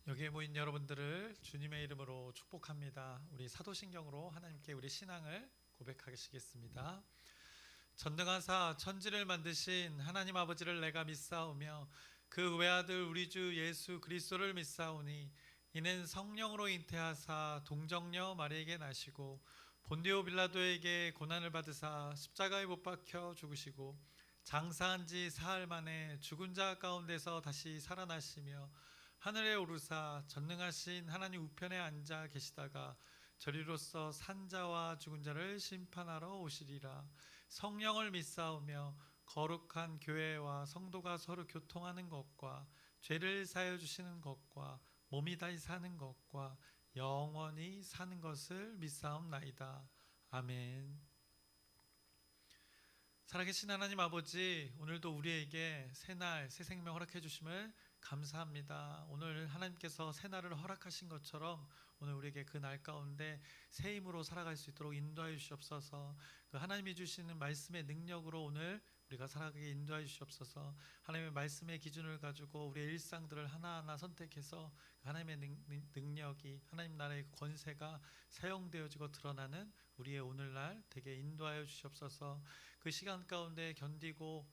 여기에 모인 여러분들을 주님의 이름으로 축복합니다. 우리 사도신경으로 하나님께 우리 신앙을 고백하시겠습니다. 전능하사 천지를 만드신 하나님 아버지를 내가 믿사오며 그 외아들 우리 주 예수 그리스도를 믿사오니 이는 성령으로 잉태하사 동정녀 마리에게 나시고 본디오 빌라도에게 고난을 받으사 십자가에 못 박혀 죽으시고 장사한 지 사흘 만에 죽은 자 가운데서 다시 살아나시며 하늘에 오르사 전능하신 하나님 우편에 앉아 계시다가 저리로서 산자와 죽은 자를 심판하러 오시리라. 성령을 믿사오며 거룩한 교회와 성도가 서로 교통하는 것과 죄를 사하여 주시는 것과 몸이 다시 사는 것과 영원히 사는 것을 믿사옵나이다. 아멘. 살아계신 하나님 아버지, 오늘도 우리에게 새날 새 생명 허락해 주심을 감사합니다. 오늘 하나님께서 새날을 허락하신 것처럼 오늘 우리에게 그 날 가운데 새 힘으로 살아갈 수 있도록 인도하여 주시옵소서. 그 하나님이 주시는 말씀의 능력으로 오늘 우리가 살아가게 인도하여 주시옵소서. 하나님의 말씀의 기준을 가지고 우리의 일상들을 하나하나 선택해서 하나님의 능력이, 하나님 나라의 권세가 사용되어지고 드러나는 우리의 오늘날 되게 인도하여 주시옵소서. 그 시간 가운데 견디고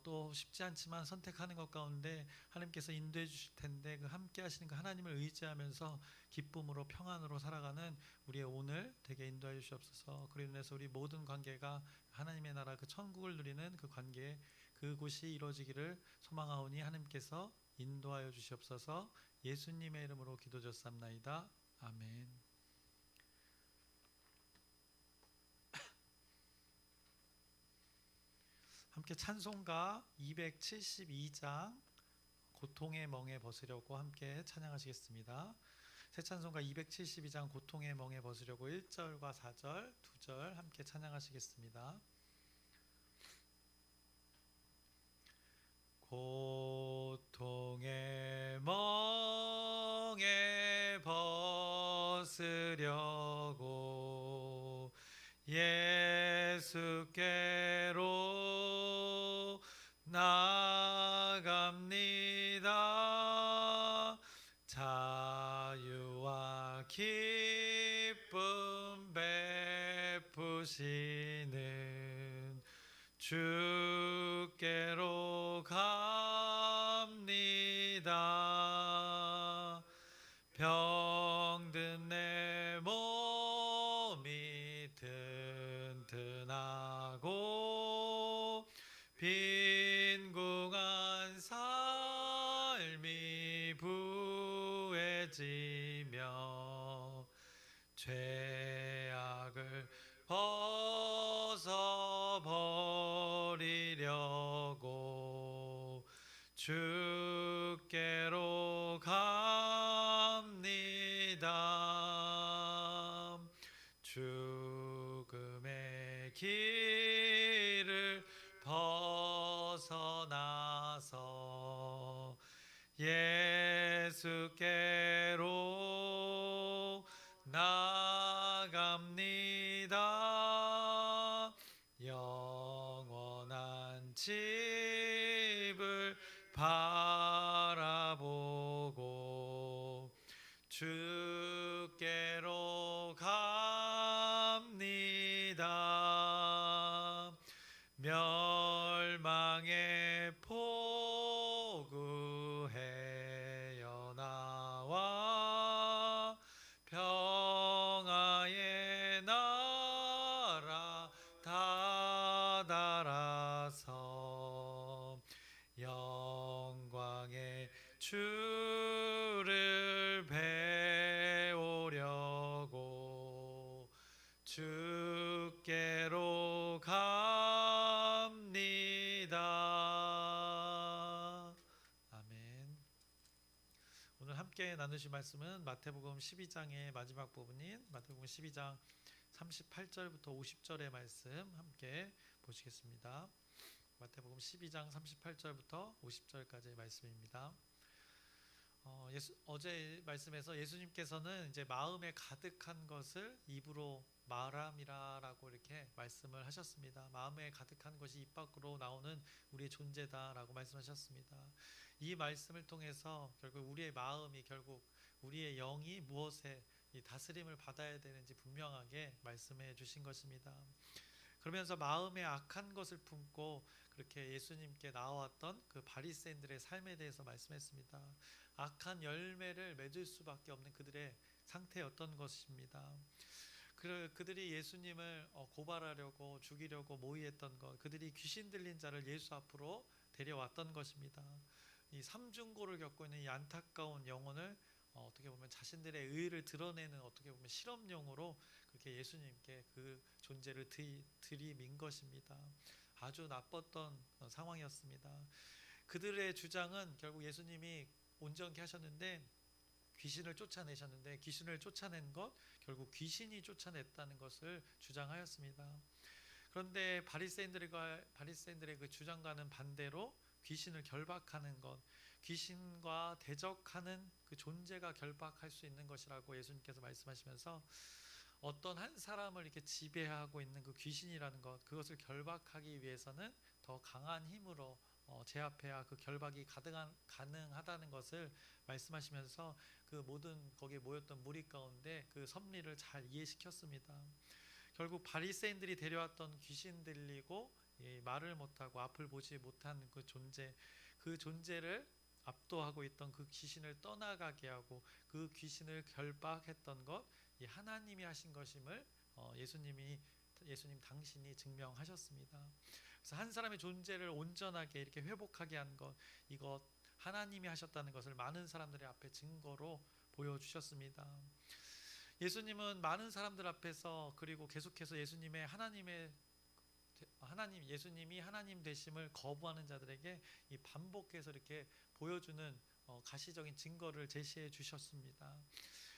또 쉽지 않지만 선택하는 것 가운데 하나님께서 인도해 주실 텐데 그 함께 하시는 그 하나님을 의지하면서 기쁨으로 평안으로 살아가는 우리의 오늘 되게 인도하여 주시옵소서. 그로 인해서 우리 모든 관계가 하나님의 나라 그 천국을 누리는 그 관계, 그곳이 이루어지기를 소망하오니 하나님께서 인도하여 주시옵소서. 예수님의 이름으로 기도드렸사옵나이다. 아멘. 함께 찬송가 272장 고통의 멍에 벗으려고 함께 찬양하시겠습니다. 새 찬송가 272장 고통의 멍에 벗으려고 1절과 4절, 2절 함께 찬양하시겠습니다. 고통의 멍에 벗으려고 예수께로 나갑니다. 자유와 기쁨 베푸시는 주께로 갑니다. 병든 내 몸이 튼튼하고 빈궁한 삶이 부해지며 죄악을 벗어버리려고 주께로 갑니다. 죽음의 길을 벗어나서 예수께로 나갑니다. 영원한 집을 바라보고 주께로 갑니다. 멸망의 포구에 나와 평화의 나라 다다라서 영광의 주를 배우려고 주께로 갑니다. 아멘. 오늘 함께 나누실 말씀은 마태복음 12장의 마지막 부분인 마태복음 12장 38절부터 50절의 말씀 함께 보시겠습니다. 마태복음 12장 38절부터 50절까지의 말씀입니다. 어제 말씀에서 예수님께서는 이제 마음에 가득한 것을 입으로 말함이라라고 이렇게 말씀을 하셨습니다. 마음에 가득한 것이 입 밖으로 나오는 우리의 존재다라고 말씀하셨습니다. 이 말씀을 통해서 결국 우리의 마음이 결국 우리의 영이 무엇에 이 다스림을 받아야 되는지 분명하게 말씀해 주신 것입니다. 그러면서 마음에 악한 것을 품고 그렇게 예수님께 나왔던 그 바리새인들의 삶에 대해서 말씀했습니다. 악한 열매를 맺을 수밖에 없는 그들의 상태였던 것입니다. 그들이 예수님을 고발하려고 죽이려고 모의했던 것, 그들이 귀신 들린 자를 예수 앞으로 데려왔던 것입니다. 이 삼중고를 겪고 있는 이 안타까운 영혼을 어떻게 보면 자신들의 의의를 드러내는 어떻게 보면 실험용으로 그렇게 예수님께 그 존재를 들이민 것입니다. 아주 나빴던 상황이었습니다. 그들의 주장은 결국 예수님이 온전케 하셨는데 귀신을 쫓아내셨는데 귀신을 쫓아낸 것 결국 귀신이 쫓아냈다는 것을 주장하였습니다. 그런데 바리새인들의 그 주장과는 반대로 귀신을 결박하는 것, 귀신과 대적하는 그 존재가 결박할 수 있는 것이라고 예수님께서 말씀하시면서 어떤 한 사람을 이렇게 지배하고 있는 그 귀신이라는 것, 그것을 결박하기 위해서는 더 강한 힘으로 제압해야 그 결박이 가능하다는 것을 말씀하시면서 그 모든 거기에 모였던 무리 가운데 그 섭리를 잘 이해시켰습니다. 결국 바리새인들이 데려왔던 귀신 들리고 말을 못하고 앞을 보지 못하는 그 존재를 압도하고 있던 그 귀신을 떠나가게 하고 그 귀신을 결박했던 것, 이 하나님이 하신 것임을 예수님 당신이 증명하셨습니다. 그래서 한 사람의 존재를 온전하게 이렇게 회복하게 한 것, 이것 하나님이 하셨다는 것을 많은 사람들의 앞에 증거로 보여주셨습니다. 예수님은 많은 사람들 앞에서 그리고 계속해서 예수님이 하나님 되심을 거부하는 자들에게 이 반복해서 이렇게 보여주는 가시적인 증거를 제시해 주셨습니다.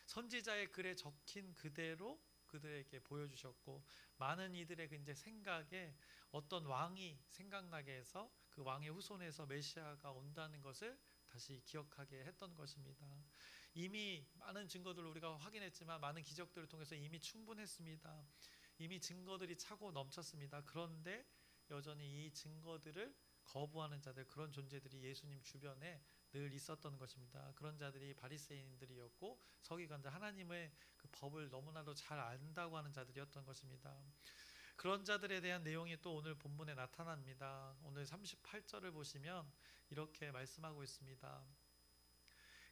선지자의 글에 적힌 그대로 그들에게 보여주셨고 많은 이들의 이제 생각에 어떤 왕이 생각나게 해서 그 왕의 후손에서 메시아가 온다는 것을 다시 기억하게 했던 것입니다. 이미 많은 증거들을 우리가 확인했지만 많은 기적들을 통해서 이미 충분했습니다. 이미 증거들이 차고 넘쳤습니다. 그런데 여전히 이 증거들을 거부하는 자들, 그런 존재들이 예수님 주변에 늘 있었던 것입니다. 그런 자들이 바리새인들이었고 서기관들, 하나님의 그 법을 너무나도 잘 안다고 하는 자들이었던 것입니다. 그런 자들에 대한 내용이 또 오늘 본문에 나타납니다. 오늘 38절을 보시면 이렇게 말씀하고 있습니다.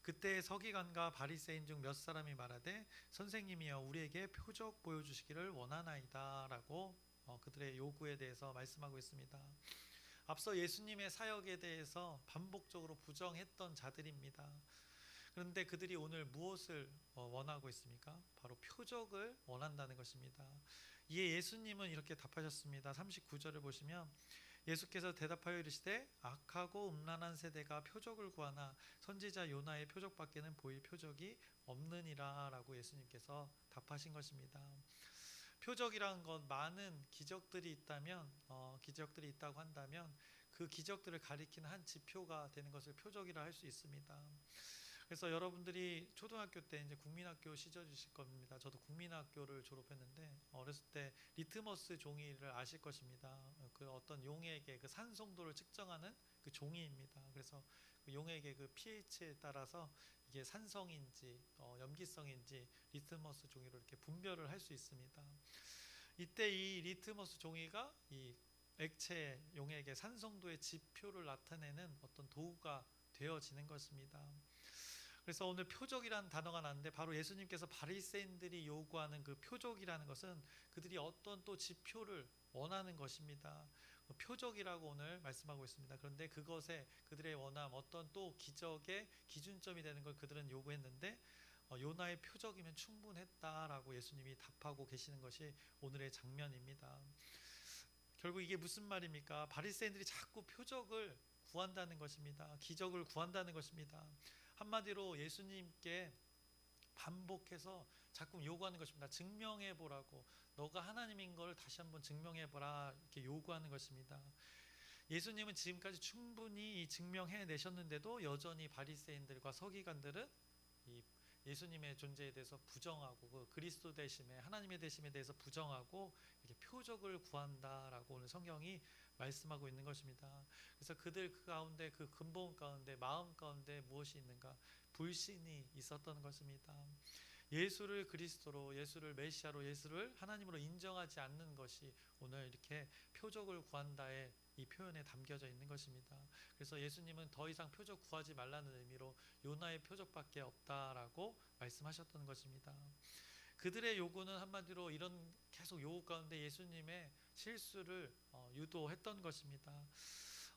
그때 서기관과 바리새인 중 몇 사람이 말하되 선생님이여 우리에게 표적 보여주시기를 원하나이다 라고 그들의 요구에 대해서 말씀하고 있습니다. 앞서 예수님의 사역에 대해서 반복적으로 부정했던 자들입니다. 그런데 그들이 오늘 무엇을 원하고 있습니까? 바로 표적을 원한다는 것입니다. 이에 예수님은 이렇게 답하셨습니다. 39절을 보시면 예수께서 대답하여 이르시되 악하고 음란한 세대가 표적을 구하나 선지자 요나의 표적밖에는 보일 표적이 없느니라 라고 예수님께서 답하신 것입니다. 표적이라는 건 많은 기적들이 있다고 한다면 그 기적들을 가리키는 한 지표가 되는 것을 표적이라 할 수 있습니다. 그래서 여러분들이 초등학교 때 이제 국민학교 시절이실 겁니다. 저도 국민학교를 졸업했는데 어렸을 때 리트머스 종이를 아실 것입니다. 그 어떤 용액의 그 산성도를 측정하는 그 종이입니다. 그래서 그 용액의 그 pH에 따라서 이게 산성인지 염기성인지 리트머스 종이로 이렇게 분별을 할 수 있습니다. 이때 이 리트머스 종이가 이 액체 용액의 산성도의 지표를 나타내는 어떤 도구가 되어지는 것입니다. 그래서 오늘 표적이라는 단어가 나왔는데 바로 예수님께서 바리새인들이 요구하는 그 표적이라는 것은 그들이 어떤 또 지표를 원하는 것입니다. 표적이라고 오늘 말씀하고 있습니다. 그런데 그것에 그들의 원함, 어떤 또 기적의 기준점이 되는 걸 그들은 요구했는데 요나의 표적이면 충분했다라고 예수님이 답하고 계시는 것이 오늘의 장면입니다. 결국 이게 무슨 말입니까? 바리새인들이 자꾸 표적을 구한다는 것입니다. 기적을 구한다는 것입니다. 한마디로 예수님께 반복해서 자꾸 요구하는 것입니다. 증명해 보라고, 너가 하나님인 걸 다시 한번 증명해 보라, 이렇게 요구하는 것입니다. 예수님은 지금까지 충분히 증명해 내셨는데도 여전히 바리새인들과 서기관들은 이 예수님의 존재에 대해서 부정하고 그 그리스도 대심에 하나님의 대심에 대해서 부정하고 이렇게 표적을 구한다라고 오늘 성경이 말씀하고 있는 것입니다. 그래서 그들 그 가운데 그 근본 가운데 마음 가운데 무엇이 있는가? 불신이 있었던 것입니다. 예수를 그리스도로, 예수를 메시아로, 예수를 하나님으로 인정하지 않는 것이 오늘 이렇게 표적을 구한다의 이 표현에 담겨져 있는 것입니다. 그래서 예수님은 더 이상 표적 구하지 말라는 의미로 요나의 표적밖에 없다라고 말씀하셨던 것입니다. 그들의 요구는 한마디로 이런 계속 요구 가운데 예수님의 실수를 유도했던 것입니다.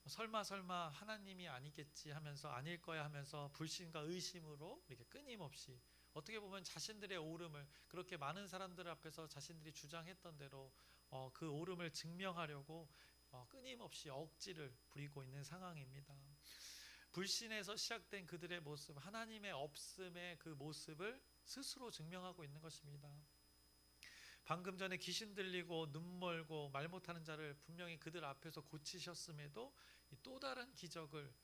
설마 하나님이 아니겠지 하면서 아닐 거야 하면서 불신과 의심으로 이렇게 끊임없이 어떻게 보면 자신들의 옳음을 그렇게 많은 사람들 앞에서 자신들이 주장했던 대로 그 옳음을 증명하려고 끊임없이 억지를 부리고 있는 상황입니다. 불신에서 시작된 그들의 모습, 하나님의 없음의 그 모습을 스스로 증명하고 있는 것입니다. 방금 전에 귀신 들리고 눈 멀고 말 못하는 자를 분명히 그들 앞에서 고치셨음에도 또 다른 기적을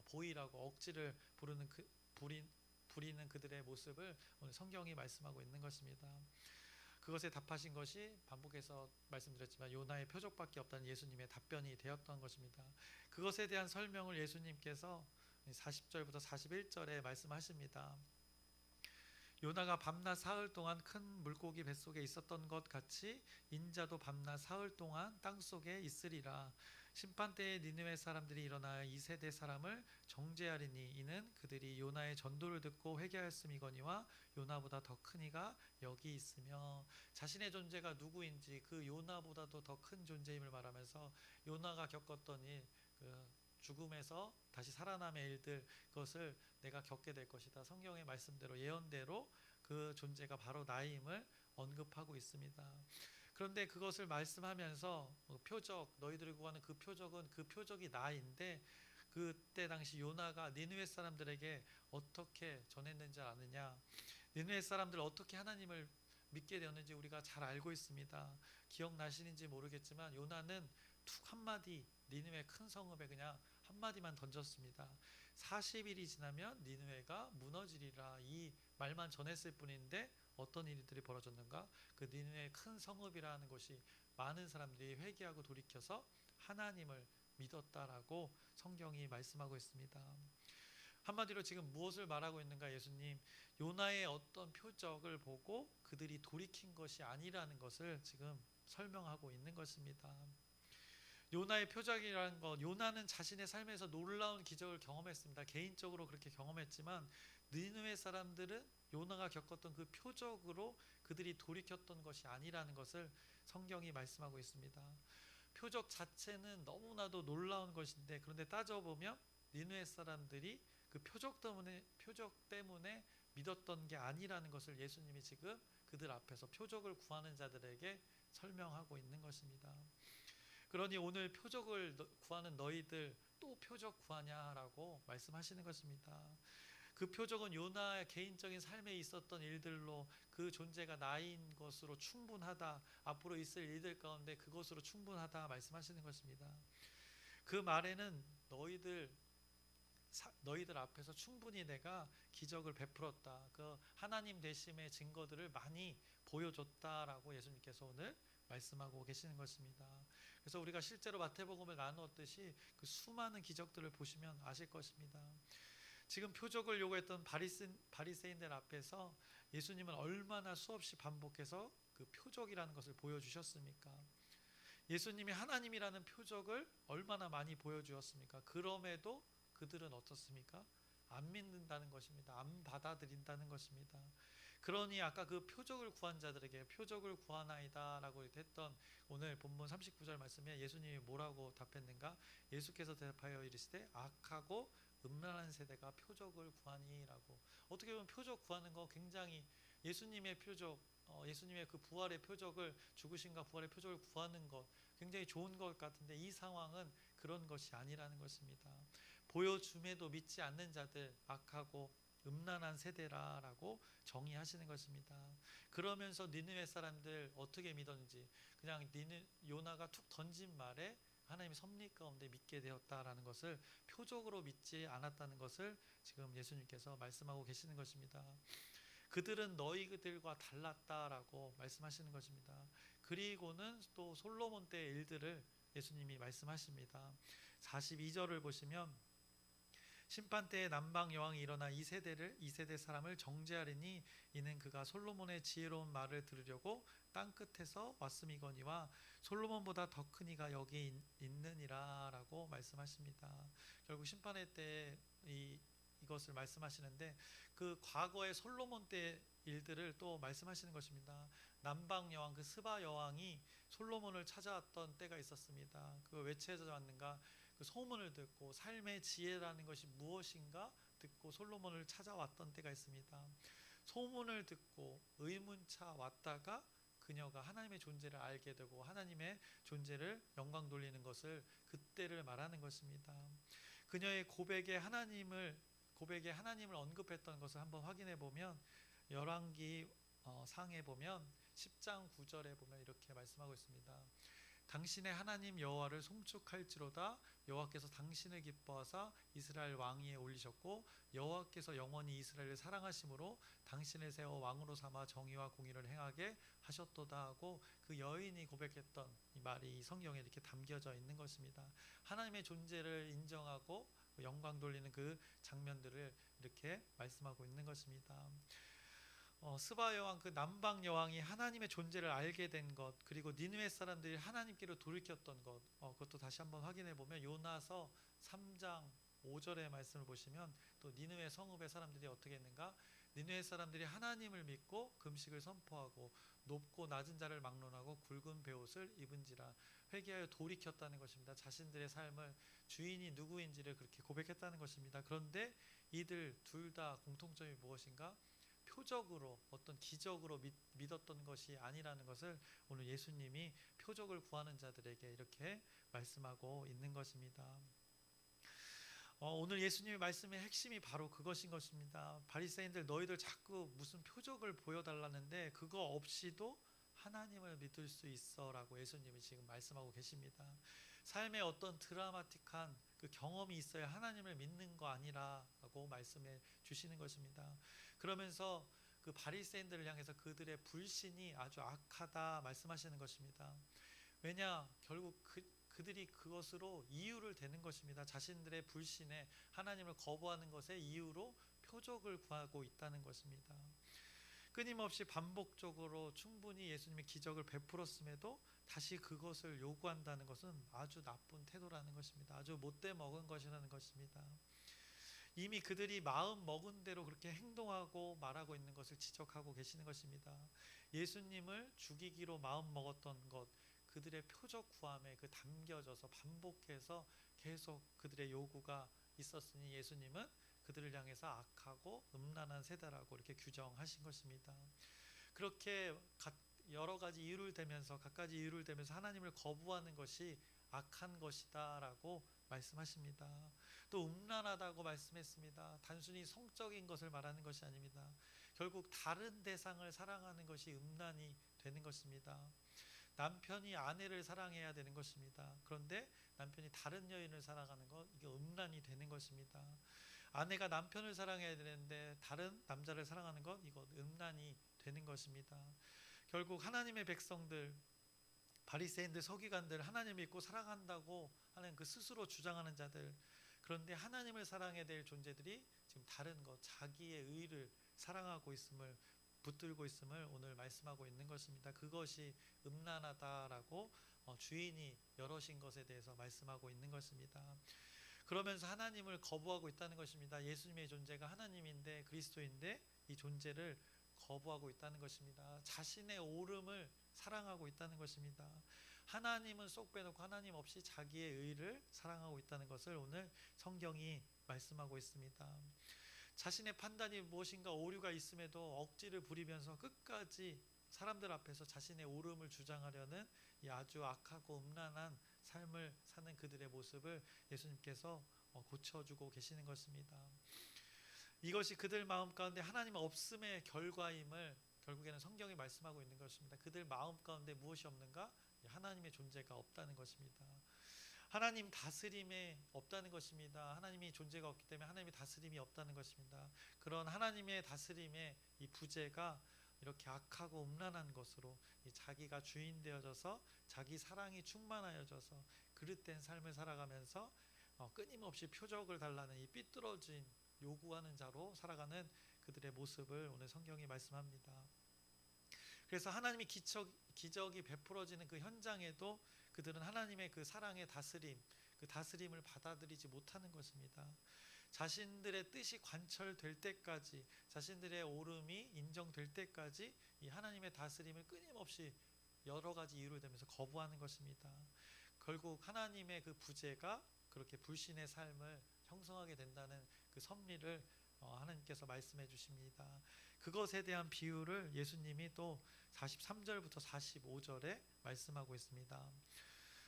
보이라고 억지를 부리는 그들의 모습을 오늘 성경이 말씀하고 있는 것입니다. 그것에 답하신 것이 반복해서 말씀드렸지만 요나의 표적밖에 없다는 예수님의 답변이 되었던 것입니다. 그것에 대한 설명을 예수님께서 40절부터 41절에 말씀하십니다. 요나가 밤낮 사흘 동안 큰 물고기 뱃속에 있었던 것 같이 인자도 밤낮 사흘 동안 땅속에 있으리라. 심판때에 니느웨 사람들이 일어나 이 세대 사람을 정죄하리니 이는 그들이 요나의 전도를 듣고 회개하였음이거니와 요나보다 더 큰 이가 여기 있으며, 자신의 존재가 누구인지 그 요나보다도 더 큰 존재임을 말하면서 요나가 겪었던 일, 그 죽음에서 다시 살아남의 일들, 그것을 내가 겪게 될 것이다. 성경의 말씀대로 예언대로 그 존재가 바로 나임을 언급하고 있습니다. 그런데 그것을 말씀하면서 표적, 너희들이 구하는 그 표적은 그 표적이 나인데 그때 당시 요나가 니느웨 사람들에게 어떻게 전했는지 아느냐? 니느웨 사람들 어떻게 하나님을 믿게 되었는지 우리가 잘 알고 있습니다. 기억나시는지 모르겠지만 요나는 툭 한마디, 니느웨 큰 성읍에 그냥 한마디만 던졌습니다. 40일이 지나면 니느웨가 무너지리라, 이 말만 전했을 뿐인데 어떤 일들이 벌어졌는가? 그 니느웨 큰 성읍이라는 것이 많은 사람들이 회개하고 돌이켜서 하나님을 믿었다라고 성경이 말씀하고 있습니다. 한마디로 지금 무엇을 말하고 있는가? 예수님, 요나의 어떤 표적을 보고 그들이 돌이킨 것이 아니라는 것을 지금 설명하고 있는 것입니다. 요나의 표적이라는 것, 요나는 자신의 삶에서 놀라운 기적을 경험했습니다. 개인적으로 그렇게 경험했지만 니느웨 사람들은 요나가 겪었던 그 표적으로 그들이 돌이켰던 것이 아니라는 것을 성경이 말씀하고 있습니다. 표적 자체는 너무나도 놀라운 것인데, 그런데 따져보면 니느웨 사람들이 그 표적 때문에 믿었던 게 아니라는 것을 예수님이 지금 그들 앞에서 표적을 구하는 자들에게 설명하고 있는 것입니다. 그러니 오늘 표적을 구하는 너희들 또 표적 구하냐라고 말씀하시는 것입니다. 그 표적은 요나의 개인적인 삶에 있었던 일들로 그 존재가 나인 것으로 충분하다, 앞으로 있을 일들 가운데 그것으로 충분하다 말씀하시는 것입니다. 그 말에는 너희들 앞에서 충분히 내가 기적을 베풀었다, 그 하나님 되심의 증거들을 많이 보여줬다라고 예수님께서 오늘 말씀하고 계시는 것입니다. 그래서 우리가 실제로 마태복음을 나누었듯이 그 수많은 기적들을 보시면 아실 것입니다. 지금 표적을 요구했던 바리새인들 앞에서 예수님은 얼마나 수없이 반복해서 그 표적이라는 것을 보여주셨습니까? 예수님이 하나님이라는 표적을 얼마나 많이 보여주었습니까? 그럼에도 그들은 어떻습니까? 안 믿는다는 것입니다. 안 받아들인다는 것입니다. 그러니 아까 그 표적을 구한 자들에게 표적을 구하나이다 라고 했던 오늘 본문 39절 말씀에 예수님이 뭐라고 답했는가? 예수께서 대답하여 이르시되 악하고 음란한 세대가 표적을 구하니라고. 어떻게 보면 표적 구하는 거 굉장히 예수님의 표적, 예수님의 그 부활의 표적을, 죽으심과 부활의 표적을 구하는 것 굉장히 좋은 것 같은데 이 상황은 그런 것이 아니라는 것입니다. 보여줌에도 믿지 않는 자들, 악하고 음란한 세대라라고 정의하시는 것입니다. 그러면서 니느웨 사람들 어떻게 믿었는지, 그냥 요나가 툭 던진 말에 하나님의 섭리 가운데 믿게 되었다라는 것을, 표적으로 믿지 않았다는 것을 지금 예수님께서 말씀하고 계시는 것입니다. 그들은 너희들과 달랐다라고 말씀하시는 것입니다. 그리고는 또 솔로몬 때의 일들을 예수님이 말씀하십니다. 42절을 보시면, 심판 때에 남방 여왕이 일어나 이 세대 사람을 정죄하리니 이는 그가 솔로몬의 지혜로운 말을 들으려고 땅 끝에서 왔음이거니와 솔로몬보다 더 큰 이가 여기 있느니라라고 말씀하십니다. 결국 심판의 때 이것을 말씀하시는데, 그 과거의 솔로몬 때 일들을 또 말씀하시는 것입니다. 남방 여왕, 그 스바 여왕이 솔로몬을 찾아왔던 때가 있었습니다. 그 왜 찾아왔는가? 그 소문을 듣고 삶의 지혜라는 것이 무엇인가 듣고 솔로몬을 찾아왔던 때가 있습니다. 소문을 듣고 의문차 왔다가 그녀가 하나님의 존재를 알게 되고 하나님의 존재를 영광 돌리는 것을, 그때를 말하는 것입니다. 그녀의 고백에 하나님을 언급했던 것을 한번 확인해 보면, 열왕기 상에 보면 10장 9절에 보면 이렇게 말씀하고 있습니다. 당신의 하나님 여호와를 송축할지로다. 여호와께서 당신을 기뻐하사 이스라엘 왕위에 올리셨고 여호와께서 영원히 이스라엘을 사랑하심으로 당신을 세워 왕으로 삼아 정의와 공의를 행하게 하셨도다 하고, 그 여인이 고백했던 이 말이 이 성경에 이렇게 담겨져 있는 것입니다. 하나님의 존재를 인정하고 영광 돌리는 그 장면들을 이렇게 말씀하고 있는 것입니다. 스바 여왕, 그 남방 여왕이 하나님의 존재를 알게 된 것, 그리고 니느웨 사람들이 하나님께로 돌이켰던 것, 그것도 다시 한번 확인해 보면 요나서 3장 5절의 말씀을 보시면, 또 니느웨 성읍의 사람들이 어떻게 했는가? 니느웨 사람들이 하나님을 믿고 금식을 선포하고 높고 낮은 자를 막론하고 굵은 베옷을 입은지라. 회개하여 돌이켰다는 것입니다. 자신들의 삶을, 주인이 누구인지를 그렇게 고백했다는 것입니다. 그런데 이들 둘 다 공통점이 무엇인가? 표적으로, 어떤 기적으로 믿었던 것이 아니라는 것을 오늘 예수님이 표적을 구하는 자들에게 이렇게 말씀하고 있는 것입니다. 오늘 예수님의 말씀의 핵심이 바로 그것인 것입니다. 바리새인들, 너희들 자꾸 무슨 표적을 보여달라는데 그거 없이도 하나님을 믿을 수 있어 라고 예수님이 지금 말씀하고 계십니다. 삶에 어떤 드라마틱한 그 경험이 있어야 하나님을 믿는 거 아니라고 말씀해 주시는 것입니다. 그러면서 그 바리새인들을 향해서 그들의 불신이 아주 악하다 말씀하시는 것입니다. 왜냐? 결국 그들이 그것으로 이유를 대는 것입니다. 자신들의 불신에, 하나님을 거부하는 것에 이유로 표적을 구하고 있다는 것입니다. 끊임없이 반복적으로 충분히 예수님의 기적을 베풀었음에도 다시 그것을 요구한다는 것은 아주 나쁜 태도라는 것입니다. 아주 못돼 먹은 것이라는 것입니다. 이미 그들이 마음 먹은 대로 그렇게 행동하고 말하고 있는 것을 지적하고 계시는 것입니다. 예수님을 죽이기로 마음 먹었던 것, 그들의 표적 구함에 그 담겨져서 반복해서 계속 그들의 요구가 있었으니 예수님은 그들을 향해서 악하고 음란한 세대라고 이렇게 규정하신 것입니다. 그렇게 여러 가지 이유를 대면서, 갖가지 이유를 대면서 하나님을 거부하는 것이 악한 것이다라고 말씀하십니다. 또 음란하다고 말씀했습니다. 단순히 성적인 것을 말하는 것이 아닙니다. 결국 다른 대상을 사랑하는 것이 음란이 되는 것입니다. 남편이 아내를 사랑해야 되는 것입니다. 그런데 남편이 다른 여인을 사랑하는 것, 이게 음란이 되는 것입니다. 아내가 남편을 사랑해야 되는데 다른 남자를 사랑하는 것, 이것 음란이 되는 것입니다. 결국 하나님의 백성들, 바리새인들, 서기관들, 하나님 믿고 사랑한다고 하는 그 스스로 주장하는 자들, 그런데 하나님을 사랑해야 될 존재들이 지금 다른 것, 자기의 의를 사랑하고 있음을, 붙들고 있음을 오늘 말씀하고 있는 것입니다. 그것이 음란하다라고 주인이 여럿인 것에 대해서 말씀하고 있는 것입니다. 그러면서 하나님을 거부하고 있다는 것입니다. 예수님의 존재가 하나님인데, 그리스도인데 이 존재를 거부하고 있다는 것입니다. 자신의 옳음을 사랑하고 있다는 것입니다. 하나님은 쏙 빼놓고 하나님 없이 자기의 의를 사랑하고 있다는 것을 오늘 성경이 말씀하고 있습니다. 자신의 판단이 무엇인가 오류가 있음에도 억지를 부리면서 끝까지 사람들 앞에서 자신의 옳음을 주장하려는 이 아주 악하고 음란한 삶을 사는 그들의 모습을 예수님께서 고쳐주고 계시는 것입니다. 이것이 그들 마음 가운데 하나님 없음의 결과임을 결국에는 성경이 말씀하고 있는 것입니다. 그들 마음 가운데 무엇이 없는가? 하나님의 존재가 없다는 것입니다. 하나님 다스림에 없다는 것입니다. 하나님이 존재가 없기 때문에 하나님의 다스림이 없다는 것입니다. 그런 하나님의 다스림의 이 부재가 이렇게 악하고 음란한 것으로 이 자기가 주인 되어져서 자기 사랑이 충만하여져서 그릇된 삶을 살아가면서 끊임없이 표적을 달라는 이 삐뚤어진 요구하는 자로 살아가는 그들의 모습을 오늘 성경이 말씀합니다. 그래서 하나님의 기적이 베풀어지는 그 현장에도 그들은 하나님의 그 사랑의 다스림, 그 다스림을 받아들이지 못하는 것입니다. 자신들의 뜻이 관철될 때까지, 자신들의 옳음이 인정될 때까지 이 하나님의 다스림을 끊임없이 여러 가지 이유를 대면서 거부하는 것입니다. 결국 하나님의 그 부재가 그렇게 불신의 삶을 형성하게 된다는 그 섭리를 하나님께서 말씀해 주십니다. 그것에 대한 비유를 예수님이 또 43절부터 45절에 말씀하고 있습니다.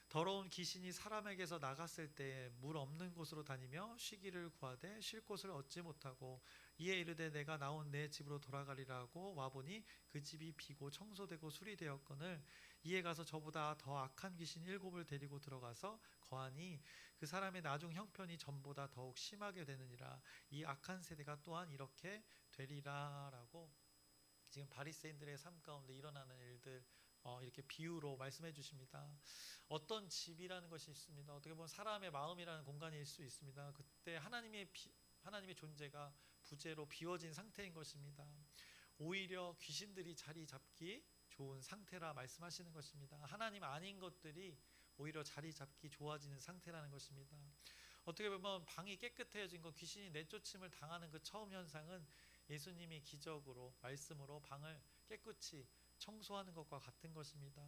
더러운 귀신이 사람에게서 나갔을 때 물 없는 곳으로 다니며 쉬기를 구하되 쉴 곳을 얻지 못하고 이에 이르되 내가 나온 내 집으로 돌아가리라 하고 와보니 그 집이 비고 청소되고 수리되었거늘 이에 가서 저보다 더 악한 귀신 7을 데리고 들어가서 거하니 그 사람의 나중 형편이 전보다 더욱 심하게 되느니라. 이 악한 세대가 또한 이렇게 되리라 라고 지금 바리새인들의 삶 가운데 일어나는 일들 이렇게 비유로 말씀해 주십니다. 어떤 집이라는 것이 있습니다. 어떻게 보면 사람의 마음이라는 공간일 수 있습니다. 그때 하나님의 존재가 부재로 비워진 상태인 것입니다. 오히려 귀신들이 자리 잡기 좋은 상태라 말씀하시는 것입니다. 하나님 아닌 것들이 오히려 자리 잡기 좋아지는 상태라는 것입니다. 어떻게 보면 방이 깨끗해진 것, 귀신이 내쫓임을 당하는 그 처음 현상은 예수님이 기적으로 말씀으로 방을 깨끗이 청소하는 것과 같은 것입니다.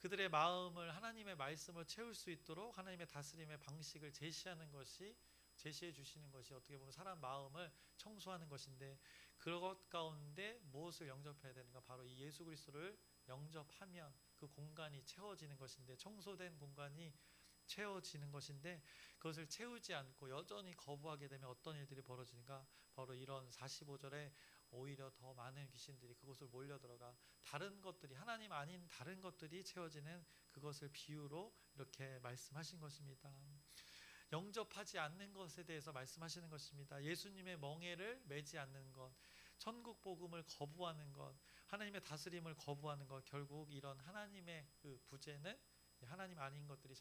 그들의 마음을 하나님의 말씀을 채울 수 있도록 하나님의 다스림의 방식을 제시해 주시는 것이 어떻게 보면 사람 마음을 청소하는 것인데, 그것 가운데 무엇을 영접해야 되는가? 바로 이 예수 그리스도를 영접하면 그 공간이 채워지는 것인데, 청소된 공간이 채워지는 것인데, 그것을 채우지 않고 여전히 거부하게 되면 어떤 일들이 벌어지는가? 바로 이런 45절에 오히려 더 많은 귀신들이 그곳을 몰려들어가 다른 것들이, 하나님 아닌 다른 것들이 채워지는 그것을 비유로 이렇게 말씀하신 것입니다. 영접하지 않는 것에 대해서 말씀하시는 것입니다. 예수님의 멍에를 매지 않는 것, 천국 복음을 거부하는 것, 하나님의 다스림을 거부하는 것, 결국 이런 하나님의 그 부재는 하나님 아닌 것들이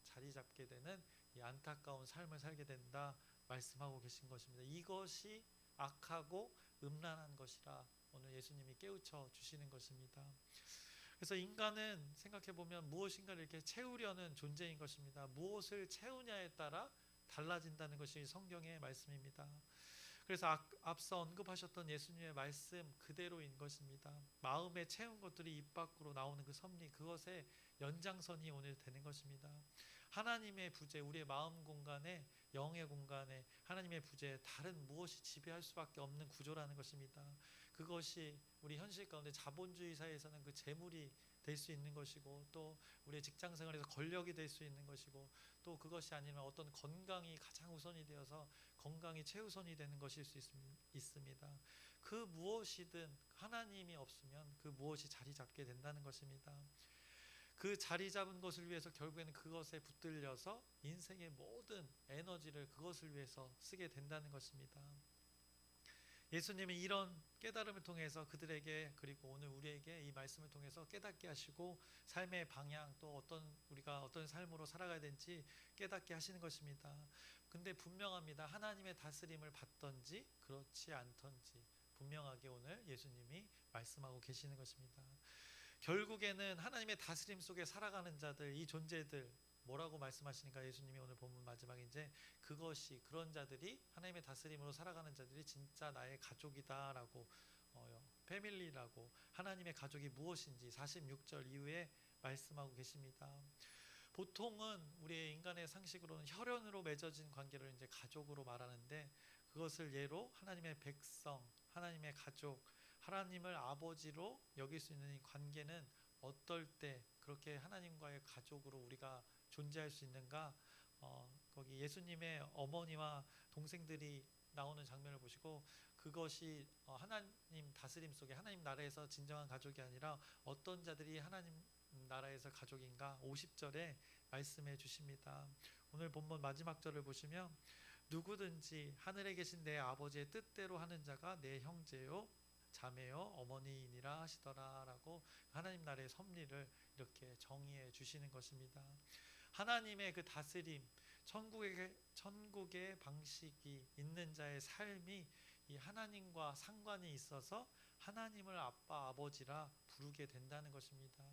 자리 잡게 되는 이 안타까운 삶을 살게 된다 말씀하고 계신 것입니다. 이것이 악하고 음란한 것이라 오늘 예수님이 깨우쳐 주시는 것입니다. 그래서 인간은 생각해 보면 무엇인가를 이렇게 채우려는 존재인 것입니다. 무엇을 채우냐에 따라 달라진다는 것이 성경의 말씀입니다. 그래서 앞서 언급하셨던 예수님의 말씀 그대로인 것입니다. 마음에 채운 것들이 입 밖으로 나오는 그 섭리, 그것의 연장선이 오늘 되는 것입니다. 하나님의 부재, 우리의 마음 공간에, 영의 공간에 하나님의 부재, 다른 무엇이 지배할 수밖에 없는 구조라는 것입니다. 그것이 우리 현실 가운데 자본주의 사회에서는 그 재물이 될 수 있는 것이고, 또 우리의 직장 생활에서 권력이 될 수 있는 것이고, 또 그것이 아니면 어떤 건강이 가장 우선이 되어서 건강이 최우선이 되는 것일 수 있습니다. 그 무엇이든 하나님이 없으면 그 무엇이 자리 잡게 된다는 것입니다. 그 자리 잡은 것을 위해서 결국에는 그것에 붙들려서 인생의 모든 에너지를 그것을 위해서 쓰게 된다는 것입니다. 예수님이 이런 깨달음을 통해서 그들에게, 그리고 오늘 우리에게 이 말씀을 통해서 깨닫게 하시고 삶의 방향, 또 우리가 어떤 삶으로 살아가야 되는지 깨닫게 하시는 것입니다. 근데 분명합니다. 하나님의 다스림을 받든지 그렇지 않든지 분명하게 오늘 예수님이 말씀하고 계시는 것입니다. 결국에는 하나님의 다스림 속에 살아가는 자들, 이 존재들, 뭐라고 말씀하시니까 예수님이 오늘 본문 마지막에 이제 그것이, 그런 자들이, 하나님의 다스림으로 살아가는 자들이 진짜 나의 가족이다라고, 패밀리라고, 하나님의 가족이 무엇인지 46절 이후에 말씀하고 계십니다. 보통은 우리의 인간의 상식으로는 혈연으로 맺어진 관계를 이제 가족으로 말하는데, 그것을 예로 하나님의 백성, 하나님의 가족, 하나님을 아버지로 여길 수 있는 이 관계는 어떨 때 그렇게 하나님과의 가족으로 우리가 존재할 수 있는가? 거기 예수님의 어머니와 동생들이 나오는 장면을 보시고, 그것이 하나님 다스림 속에, 하나님 나라에서 진정한 가족이 아니라 어떤 자들이 하나님 나라에서 가족인가? 50절에 말씀해 주십니다. 오늘 본문 마지막 절을 보시면 누구든지 하늘에 계신 내 아버지의 뜻대로 하는 자가 내 형제요 자매요 어머니이니라 하시더라 라고 하나님 나라의 섭리를 이렇게 정의해 주시는 것입니다. 하나님의 그 다스림, 천국의 방식이 있는 자의 삶이 이 하나님과 상관이 있어서 하나님을 아빠 아버지라 부르게 된다는 것입니다.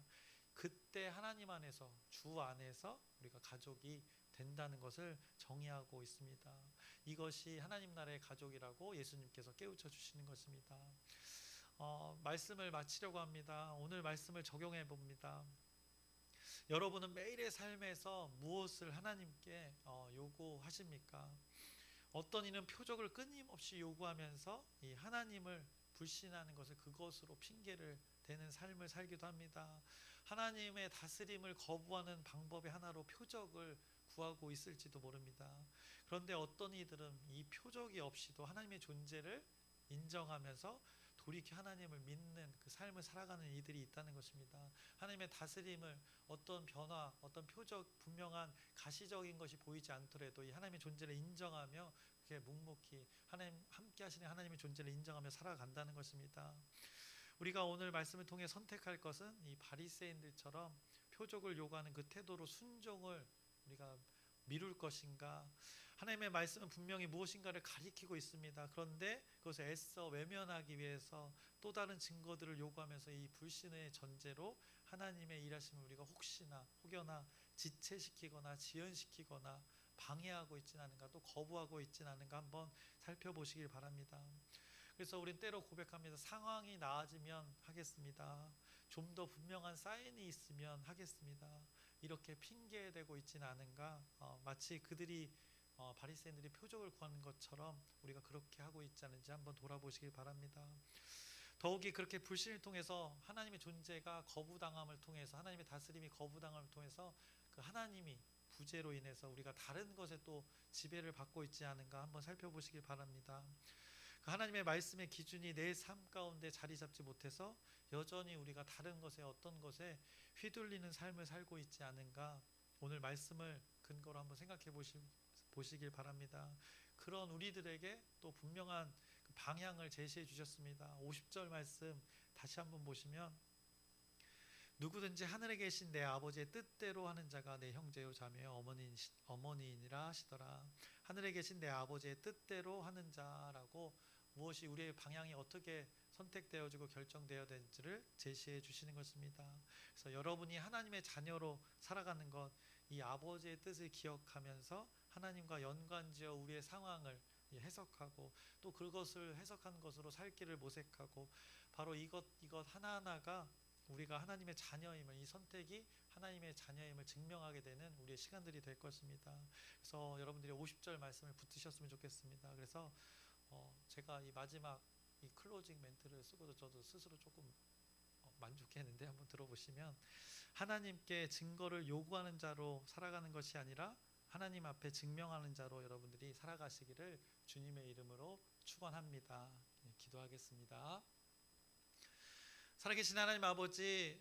그때 하나님 안에서, 주 안에서 우리가 가족이 된다는 것을 정의하고 있습니다. 이것이 하나님 나라의 가족이라고 예수님께서 깨우쳐 주시는 것입니다. 말씀을 마치려고 합니다. 오늘 말씀을 적용해 봅니다. 여러분은 매일의 삶에서 무엇을 하나님께 요구하십니까? 어떤 이는 표적을 끊임없이 요구하면서 이 하나님을 불신하는 것을 그것으로 핑계를 대는 삶을 살기도 합니다. 하나님의 다스림을 거부하는 방법의 하나로 표적을 구하고 있을지도 모릅니다. 그런데 어떤 이들은 이 표적이 없이도 하나님의 존재를 인정하면서 돌이켜 하나님을 믿는 그 삶을 살아가는 이들이 있다는 것입니다. 하나님의 다스림을 어떤 변화, 어떤 표적, 분명한 가시적인 것이 보이지 않더라도 이 하나님의 존재를 인정하며 그게 묵묵히 하나님 함께 하시는 하나님의 존재를 인정하며 살아간다는 것입니다. 우리가 오늘 말씀을 통해 선택할 것은 이 바리새인들처럼 표적을 요구하는 그 태도로 순종을 우리가 미룰 것인가? 하나님의 말씀은 분명히 무엇인가를 가리키고 있습니다. 그런데 그것을 애써 외면하기 위해서 또 다른 증거들을 요구하면서 이 불신의 전제로 하나님의 일하심을 우리가 혹여나 지체시키거나 지연시키거나 방해하고 있지는 않은가, 또 거부하고 있지는 않은가 한번 살펴보시길 바랍니다. 그래서 우린 때로 고백합니다. 상황이 나아지면 하겠습니다. 좀 더 분명한 사인이 있으면 하겠습니다. 이렇게 핑계대고 있지는 않은가? 마치 그들이 바리새인들이 표적을 구하는 것처럼 우리가 그렇게 하고 있지 않은지 한번 돌아보시길 바랍니다. 더욱이 그렇게 불신을 통해서 하나님의 존재가 거부당함을 통해서 하나님의 다스림이 거부당함을 통해서 그 하나님이 부재로 인해서 우리가 다른 것에 또 지배를 받고 있지 않은가 한번 살펴보시길 바랍니다. 그 하나님의 말씀의 기준이 내 삶 가운데 자리 잡지 못해서 여전히 우리가 다른 것에 어떤 것에 휘둘리는 삶을 살고 있지 않은가 오늘 말씀을 근거로 한번 생각해 보시길 바랍니다. 그런 우리들에게 또 분명한 그 방향을 제시해 주셨습니다. 50절 말씀 다시 한번 보시면 누구든지 하늘에 계신 내 아버지의 뜻대로 하는 자가 내 형제요 자매요 어머니이니라 하시더라. 하늘에 계신 내 아버지의 뜻대로 하는 자라고 무엇이 우리의 방향이 어떻게 선택되어지고 결정되어야 되는지를 제시해 주시는 것입니다. 그래서 여러분이 하나님의 자녀로 살아가는 것, 이 아버지의 뜻을 기억하면서 하나님과 연관지어 우리의 상황을 해석하고 또 그것을 해석한 것으로 살 길을 모색하고 바로 이것 하나하나가 우리가 하나님의 자녀임을, 이 선택이 하나님의 자녀임을 증명하게 되는 우리의 시간들이 될 것입니다. 그래서 여러분들이 50절 말씀을 붙드셨으면 좋겠습니다. 그래서 제가 이 마지막 이 클로징 멘트를 쓰고도 저도 스스로 조금 만족했는데 한번 들어보시면 하나님께 증거를 요구하는 자로 살아가는 것이 아니라 하나님 앞에 증명하는 자로 여러분들이 살아가시기를 주님의 이름으로 축원합니다. 기도하겠습니다. 살아계신 하나님 아버지,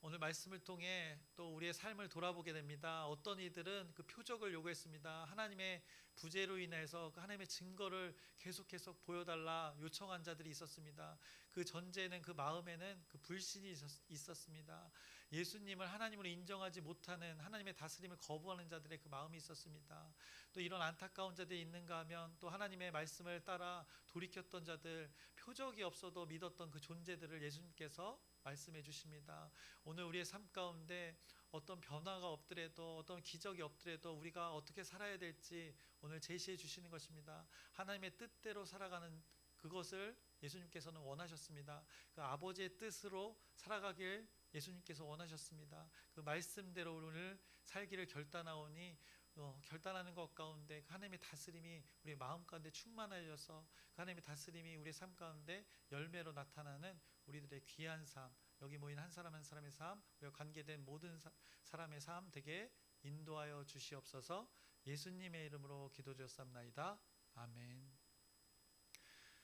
오늘 말씀을 통해 또 우리의 삶을 돌아보게 됩니다. 어떤 이들은 그 표적을 요구했습니다. 하나님의 부재로 인해서 그 하나님의 증거를 계속해서 보여달라 요청한 자들이 있었습니다. 그 전제는 그 마음에는 그 불신이 있었습니다. 예수님을 하나님으로 인정하지 못하는 하나님의 다스림을 거부하는 자들의 그 마음이 있었습니다. 또 이런 안타까운 자들이 있는가 하면 또 하나님의 말씀을 따라 돌이켰던 자들, 표적이 없어도 믿었던 그 존재들을 예수님께서 말씀해 주십니다. 오늘 우리의 삶 가운데 어떤 변화가 없더라도 어떤 기적이 없더라도 우리가 어떻게 살아야 될지 오늘 제시해 주시는 것입니다. 하나님의 뜻대로 살아가는 그것을 예수님께서는 원하셨습니다. 그 아버지의 뜻으로 살아가길 예수님께서 원하셨습니다. 그 말씀대로 오늘 살기를 결단하오니 결단하는 것 가운데 하나님의 다스림이 우리 마음 가운데 충만하여서 그 하나님의 다스림이 우리의 삶 가운데 열매로 나타나는 우리들의 귀한 삶, 여기 모인 한 사람 한 사람의 삶, 우리가 관계된 모든 사람의 삶 되게 인도하여 주시옵소서. 예수님의 이름으로 기도드렸사옵나이다. 아멘.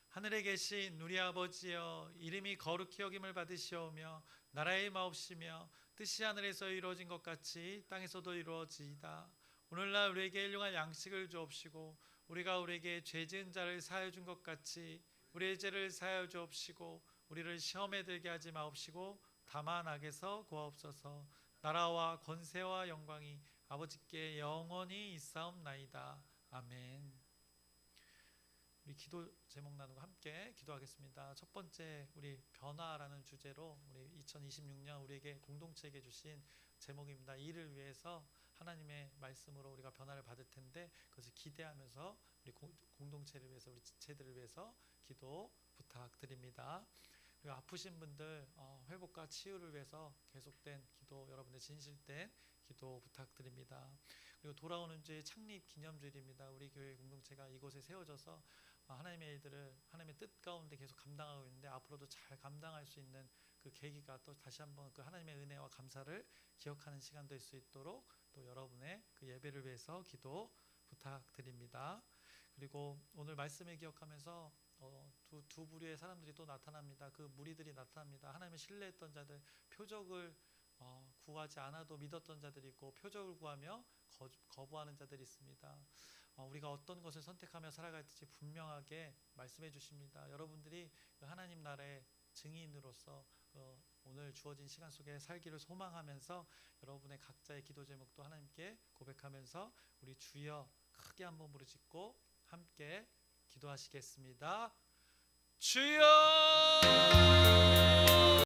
하늘에 계신 우리 아버지여, 이름이 거룩히 여김을 받으시오며 나라의 마옵시며 뜻이 하늘에서 이루어진 것 같이 땅에서도 이루어지이다. 오늘날 우리에게 일용할 양식을 주옵시고 우리가 우리에게 죄 지은 자를 사하여 준 것 같이 우리의 죄를 사하여 주옵시고 우리를 시험에 들게 하지 마옵시고 다만 악에서 구하옵소서. 나라와 권세와 영광이 아버지께 영원히 있사옵나이다. 아멘. 우리 기도 제목 나누고 함께 기도하겠습니다. 첫 번째, 우리 변화라는 주제로 우리 2026년 우리에게 공동체에게 주신 제목입니다. 이를 위해서 하나님의 말씀으로 우리가 변화를 받을 텐데 그것을 기대하면서 우리 공동체를 위해서, 우리 지체들을 위해서 기도 부탁드립니다. 그리고 아프신 분들 회복과 치유를 위해서 계속된 기도, 여러분의 진실된 기도 부탁드립니다. 그리고 돌아오는 주의 창립 기념주일입니다. 우리 교회 공동체가 이곳에 세워져서 하나님의 일들을 하나님의 뜻 가운데 계속 감당하고 있는데 앞으로도 잘 감당할 수 있는 그 계기가 또 다시 한번 그 하나님의 은혜와 감사를 기억하는 시간 될 수 있도록 또 여러분의 그 예배를 위해서 기도 부탁드립니다. 그리고 오늘 말씀을 기억하면서 두 부류의 사람들이 또 나타납니다. 그 무리들이 나타납니다. 하나님을 신뢰했던 자들, 표적을 구하지 않아도 믿었던 자들이 있고 표적을 구하며 거부하는 자들이 있습니다. 우리가 어떤 것을 선택하며 살아갈지 분명하게 말씀해 주십니다. 여러분들이 하나님 나라의 증인으로서 오늘 주어진 시간 속에 살기를 소망하면서 여러분의 각자의 기도 제목도 하나님께 고백하면서 우리 주여 크게 한번 부르짖고 함께 기도하시겠습니다. 주여!